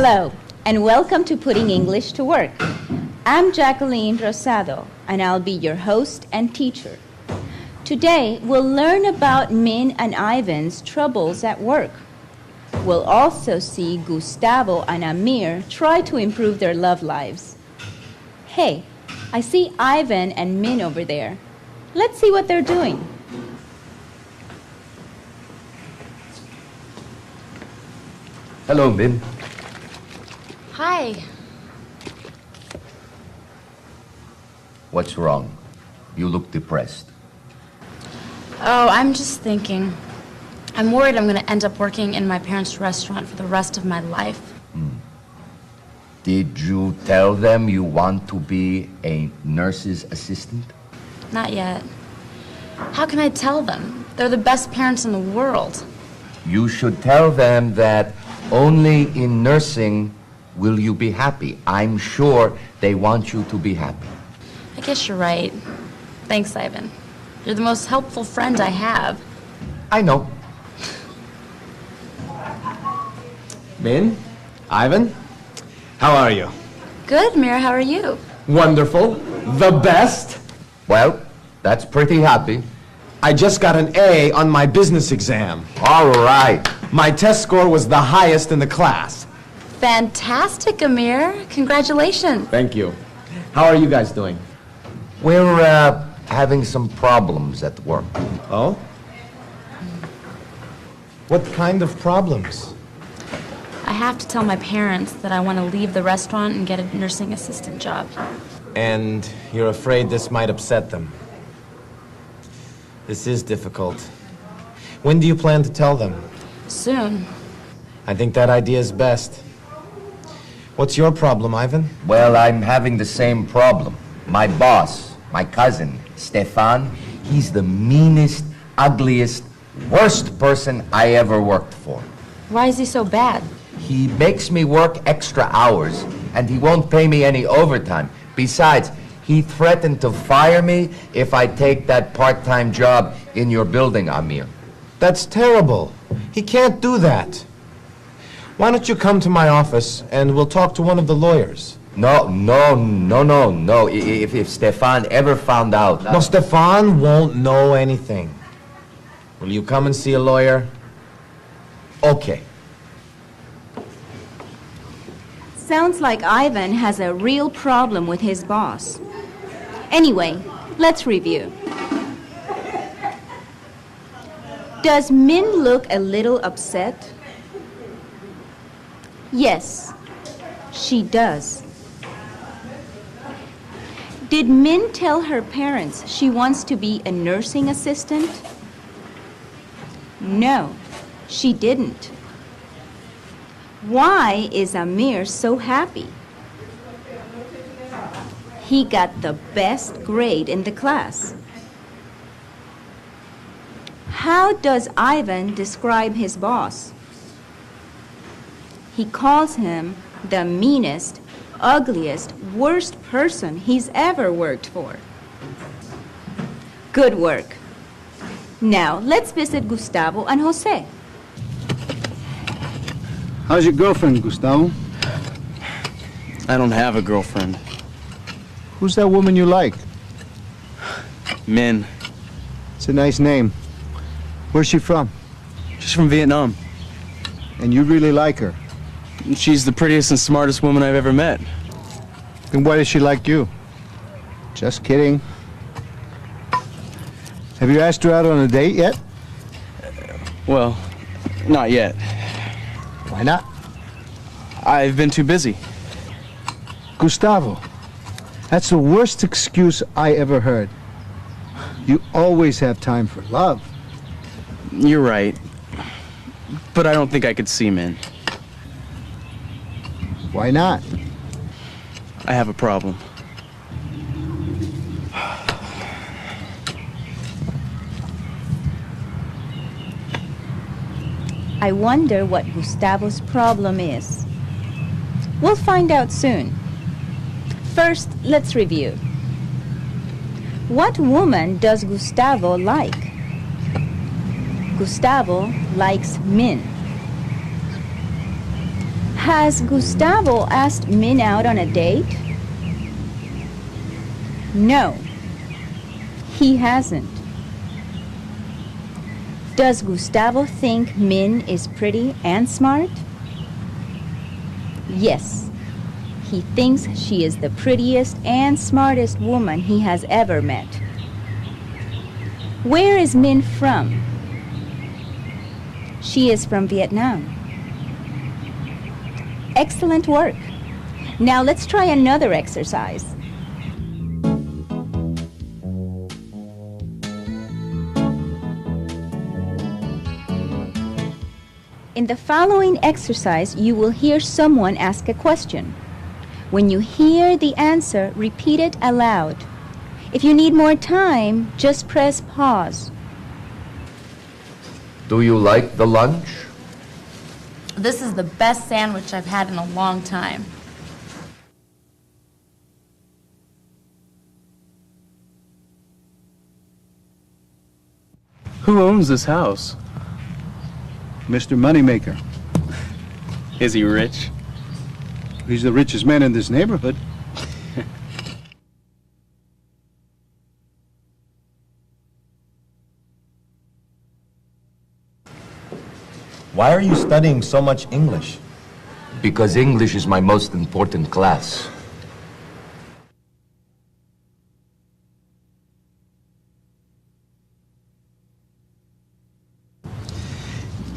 Hello, and welcome to Putting English to Work. I'm Jacqueline Rosado, and I'll be your host and teacher. Today, we'll learn about Min and Ivan's troubles at work. We'll also see Gustavo and Amir try to improve their love lives. Hey, I see Ivan and Min over there. Let's see what they're doing. Hello, Min. Hi. What's wrong? You look depressed. Oh, I'm just thinking. I'm worried I'm going to end up working in my parents' restaurant for the rest of my life. Did you tell them you want to be a nurse's assistant? Not yet. How can I tell them? They're the best parents in the world. You should tell them that only in nursing will you be happy. I'm sure they want you to be happy. I guess you're right. Thanks, Ivan. You're the most helpful friend I have. I know. Min? Ivan? How are you? Good, Mir. How are you? Wonderful. The best. Well, that's pretty happy. I just got an A on my business exam. All right. My test score was the highest in the class. Fantastic, Amir. Congratulations. Thank you. How are you guys doing? We're having some problems at work. Oh? What kind of problems? I have to tell my parents that I want to leave the restaurant and get a nursing assistant job. And you're afraid this might upset them. This is difficult. When do you plan to tell them? Soon. I think that idea is best. What's your problem, Ivan? Well, I'm having the same problem. My boss, my cousin, Stefan, he's the meanest, ugliest, worst person I ever worked for. Why is he so bad? He makes me work extra hours, and he won't pay me any overtime. Besides, he threatened to fire me if I take that part-time job in your building, Amir. That's terrible. He can't do that. Why don't you come to my office and we'll talk to one of the lawyers? No. If Stefan ever found out... No, Stefan won't know anything. Will you come and see a lawyer? Okay. Sounds like Ivan has a real problem with his boss. Anyway, let's review. Does Min look a little upset? Yes, she does. Did Min tell her parents she wants to be a nursing assistant? No, she didn't. Why is Amir so happy? He got the best grade in the class. How does Ivan describe his boss? He calls him the meanest, ugliest, worst person he's ever worked for. Good work. Now, let's visit Gustavo and Jose. How's your girlfriend, Gustavo? I don't have a girlfriend. Who's that woman you like? Min. It's a nice name. Where's she from? She's from Vietnam. And you really like her? She's the prettiest and smartest woman I've ever met. Then why does she like you? Just kidding. Have you asked her out on a date yet? Well, not yet. Why not? I've been too busy. Gustavo, that's the worst excuse I ever heard. You always have time for love. You're right. But I don't think I could see Min. Why not? I have a problem. I wonder what Gustavo's problem is. We'll find out soon. First, let's review. What woman does Gustavo like? Gustavo likes Min. Has Gustavo asked Min out on a date? No, he hasn't. Does Gustavo think Min is pretty and smart? Yes, he thinks she is the prettiest and smartest woman he has ever met. Where is Min from? She is from Vietnam. Excellent work. Now let's try another exercise. In the following exercise, you will hear someone ask a question. When you hear the answer, repeat it aloud. If you need more time, just press pause. Do you like the lunch? This is the best sandwich I've had in a long time. Who owns this house? Mr. Moneymaker. Is he rich? He's the richest man in this neighborhood. Why are you studying so much English? Because English is my most important class.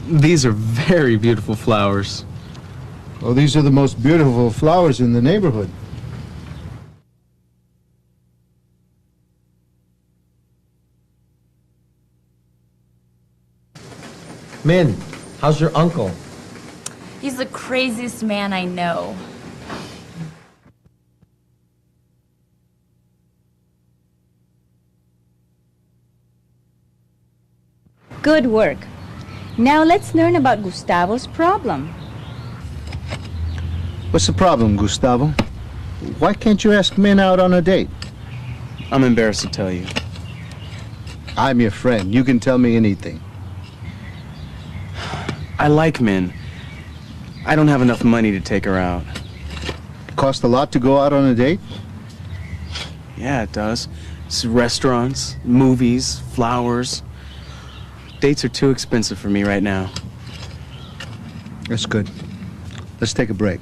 These are very beautiful flowers. Oh, these are the most beautiful flowers in the neighborhood. Min, how's your uncle? He's the craziest man I know. Good work. Now let's learn about Gustavo's problem. What's the problem, Gustavo? Why can't you ask Min out on a date? I'm embarrassed to tell you. I'm your friend. You can tell me anything. I like Min. I don't have enough money to take her out. Cost a lot to go out on a date? Yeah, it does. It's restaurants, movies, flowers. Dates are too expensive for me right now. That's good. Let's take a break.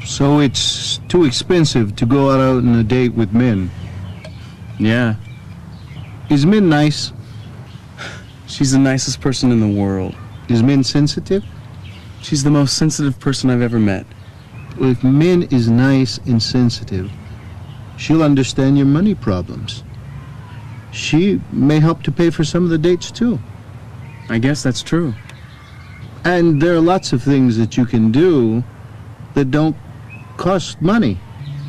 So it's too expensive to go out on a date with Min. Yeah, Is Min nice? she's the nicest person in the world. Is Min sensitive? She's the most sensitive person I've ever met. Well, if Min is nice and sensitive, she'll understand your money problems. She may help to pay for some of the dates too. I guess that's true. And there are lots of things that you can do that don't cost money.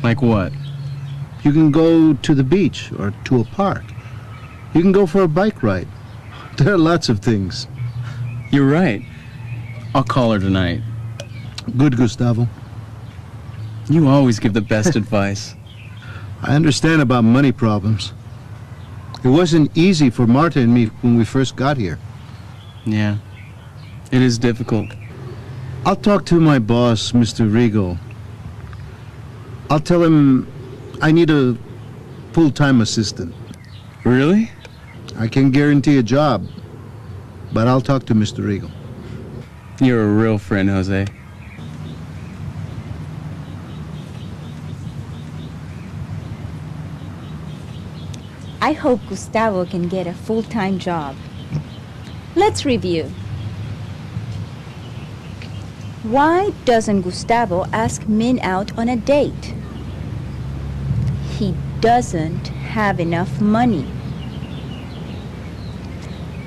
Like what? You can go to the beach or to a park. You can go for a bike ride. There are lots of things. You're right. I'll call her tonight. Good, Gustavo. You always give the best advice. I understand about money problems. It wasn't easy for Marta and me when we first got here. Yeah, it is difficult. I'll talk to my boss, Mr. Rigo. I'll tell him I need a full-time assistant. Really? I can guarantee a job, but I'll talk to Mr. Rigo. You're a real friend, Jose. I hope Gustavo can get a full-time job. Let's review. Why doesn't Gustavo ask Min out on a date? He doesn't have enough money.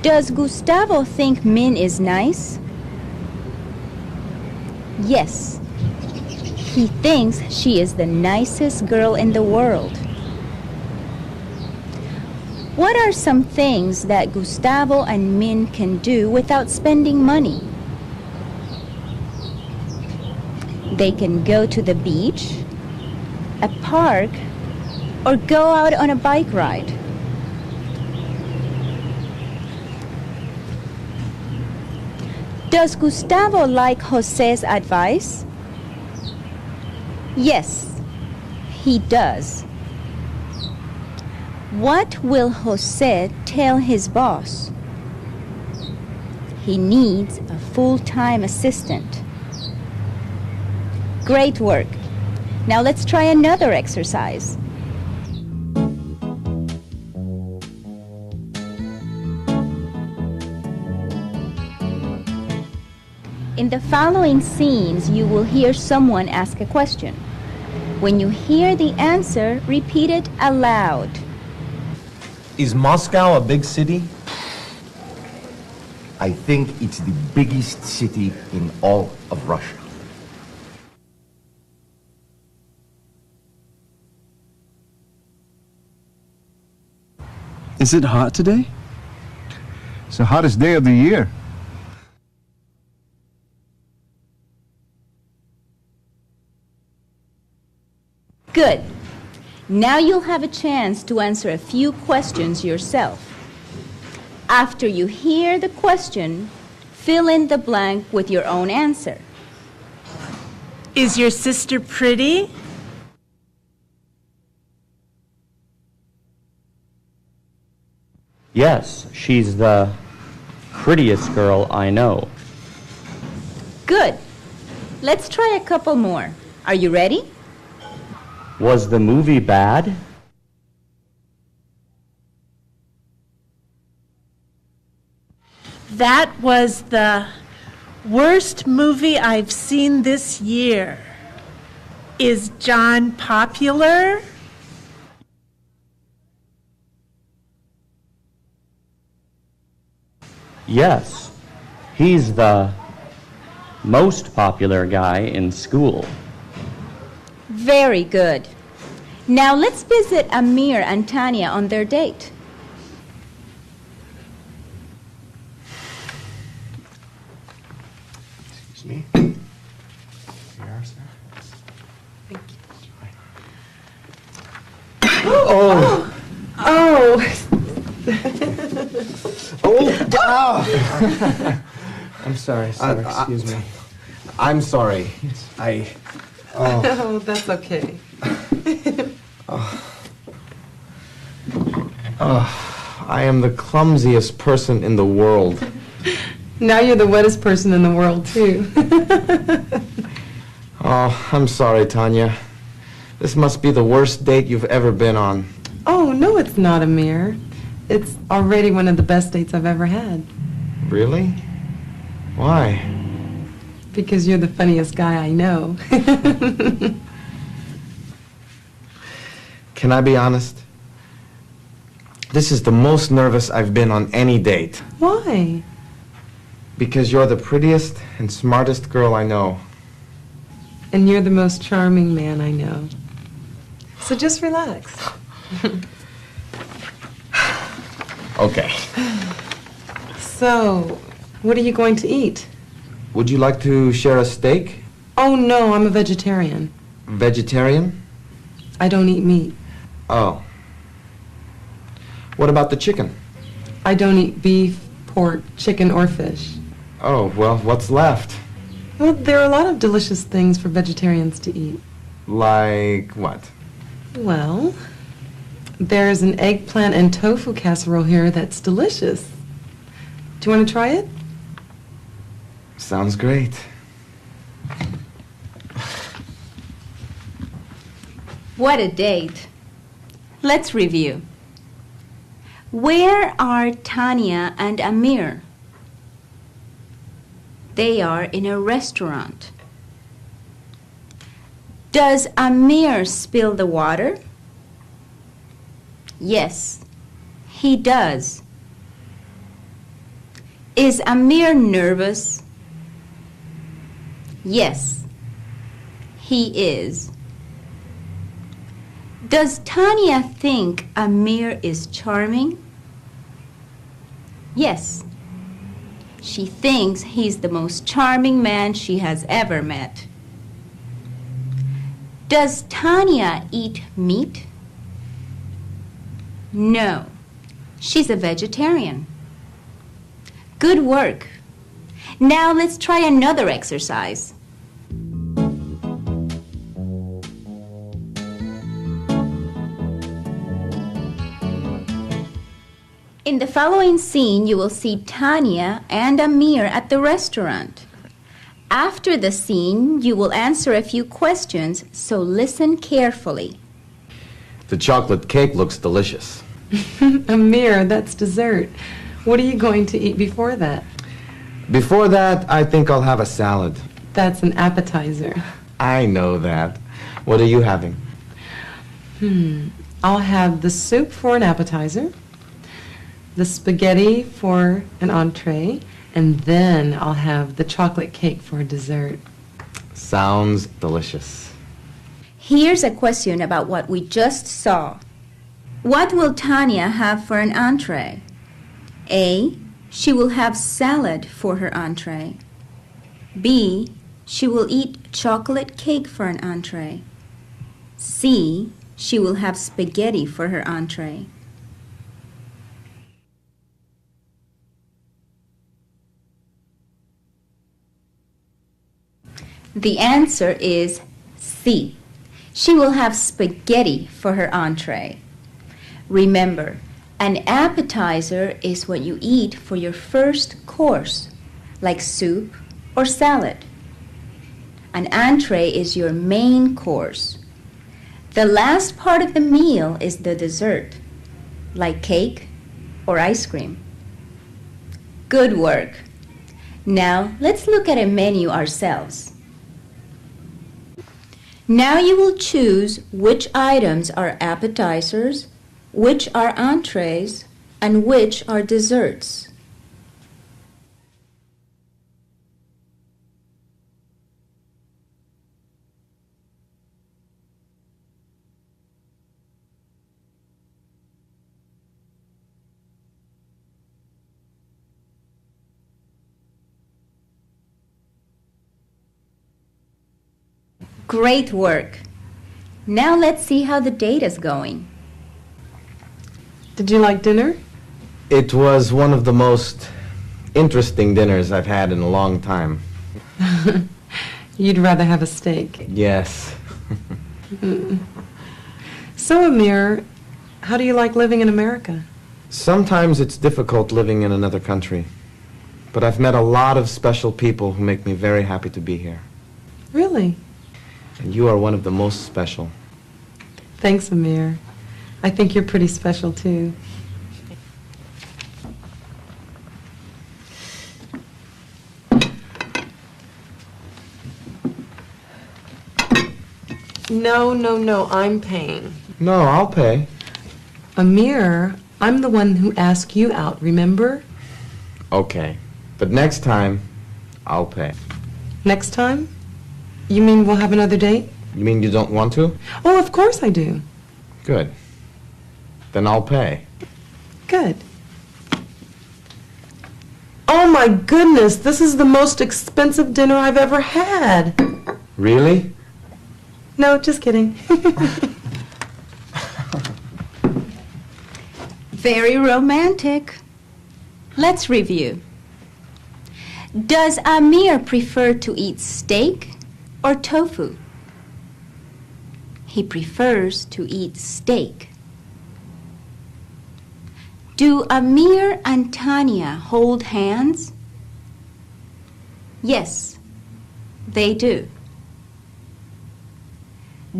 Does Gustavo think Min is nice? Yes. He thinks she is the nicest girl in the world. What are some things that Gustavo and Min can do without spending money? They can go to the beach, a park, or go out on a bike ride? Does Gustavo like Jose's advice? Yes, he does. What will Jose tell his boss? He needs a full-time assistant. Great work. Now let's try another exercise. In the following scenes, you will hear someone ask a question. When you hear the answer, repeat it aloud. Is Moscow a big city? I think it's the biggest city in all of Russia. Is it hot today? It's the hottest day of the year. Good. Now you'll have a chance to answer a few questions yourself. After you hear the question, fill in the blank with your own answer. Is your sister pretty? Yes, she's the prettiest girl I know. Good. Let's try a couple more. Are you ready? Was the movie bad? That was the worst movie I've seen this year. Is John popular? Yes, he's the most popular guy in school. Very good. Now let's visit Amir and Tanya on their date. Excuse me. Here you are, sir. Oh! Oh! I'm sorry, sir. Excuse me. I'm sorry. Oh, that's okay. I am the clumsiest person in the world. Now you're the wettest person in the world, too. Oh, I'm sorry, Tanya. This must be the worst date you've ever been on. Oh, no, it's not, Amir. It's already one of the best dates I've ever had. Really? Why? Because you're the funniest guy I know. Can I be honest? This is the most nervous I've been on any date. Why? Because you're the prettiest and smartest girl I know. And you're the most charming man I know. So just relax. Okay. So, what are you going to eat? Would you like to share a steak? Oh, no, I'm a vegetarian. Vegetarian? I don't eat meat. Oh. What about the chicken? I don't eat beef, pork, chicken, or fish. Oh, well, what's left? Well, there are a lot of delicious things for vegetarians to eat. Like what? Well, there's an eggplant and tofu casserole here that's delicious. Do you want to try it? Sounds great. What a date. Let's review. Where are Tanya and Amir? They are in a restaurant. Does Amir spill the water? Yes, he does. Is Amir nervous? Yes, he is. Does Tanya think Amir is charming? Yes. She thinks he's the most charming man she has ever met. Does Tanya eat meat? No, she's a vegetarian. Good work. Now let's try another exercise. In the following scene, you will see Tanya and Amir at the restaurant. After the scene, you will answer a few questions, so listen carefully. The chocolate cake looks delicious. Amir, that's dessert. What are you going to eat before that? Before that, I think I'll have a salad. That's an appetizer. I know that. What are you having? I'll have the soup for an appetizer, the spaghetti for an entree, and then I'll have the chocolate cake for dessert. Sounds delicious. Here's a question about what we just saw. What will Tanya have for an entree? A. She will have salad for her entree. B. She will eat chocolate cake for an entree. C. She will have spaghetti for her entree. The answer is C. She will have spaghetti for her entree. Remember, an appetizer is what you eat for your first course, like soup or salad. An entree is your main course. The last part of the meal is the dessert, like cake or ice cream. Good work. Now, let's look at a menu ourselves. Now you will choose which items are appetizers, which are entrees, and which are desserts. Great work. Now let's see how the date is going. Did you like dinner? It was one of the most interesting dinners I've had in a long time. You'd rather have a steak. Yes. So, Amir, how do you like living in America? Sometimes it's difficult living in another country, but I've met a lot of special people who make me very happy to be here. Really? And you are one of the most special. Thanks, Amir. I think you're pretty special, too. No, I'm paying. No, I'll pay. Amir, I'm the one who asked you out, remember? Okay, but next time, I'll pay. Next time? You mean we'll have another date? You mean you don't want to? Oh, of course I do. Good. Then I'll pay. Good. Oh my goodness, this is the most expensive dinner I've ever had. Really? No, just kidding. Very romantic. Let's review. Does Amir prefer to eat steak or tofu? He prefers to eat steak. Do Amir and Tanya hold hands? Yes, they do.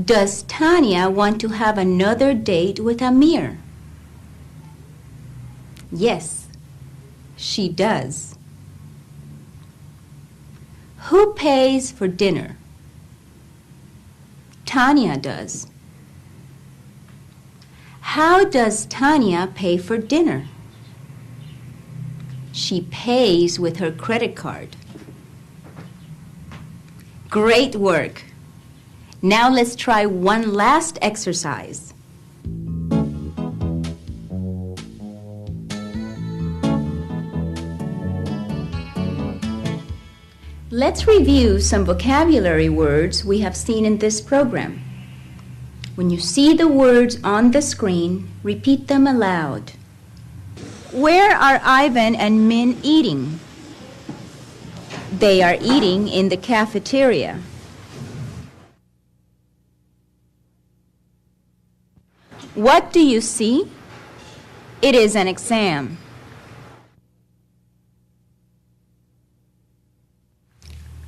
Does Tanya want to have another date with Amir? Yes, she does. Who pays for dinner? Tanya does. How does Tanya pay for dinner? She pays with her credit card. Great work. Now let's try one last exercise. Let's review some vocabulary words we have seen in this program. When you see the words on the screen, repeat them aloud. Where are Ivan and Min eating? They are eating in the cafeteria. What do you see? It is an exam.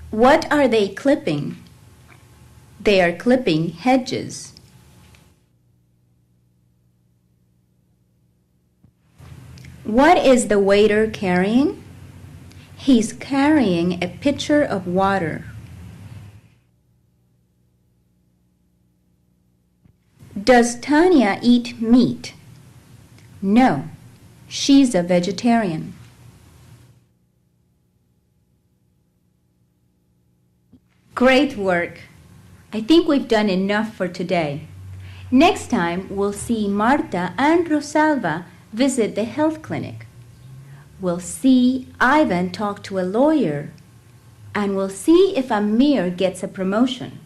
What are they clipping? They are clipping hedges. What is the waiter carrying? He's carrying a pitcher of water. Does Tanya eat meat? No, she's a vegetarian. Great work. I think we've done enough for today. Next time, we'll see Marta and Rosalba visit the health clinic. We'll see Ivan talk to a lawyer, and we'll see if Amir gets a promotion.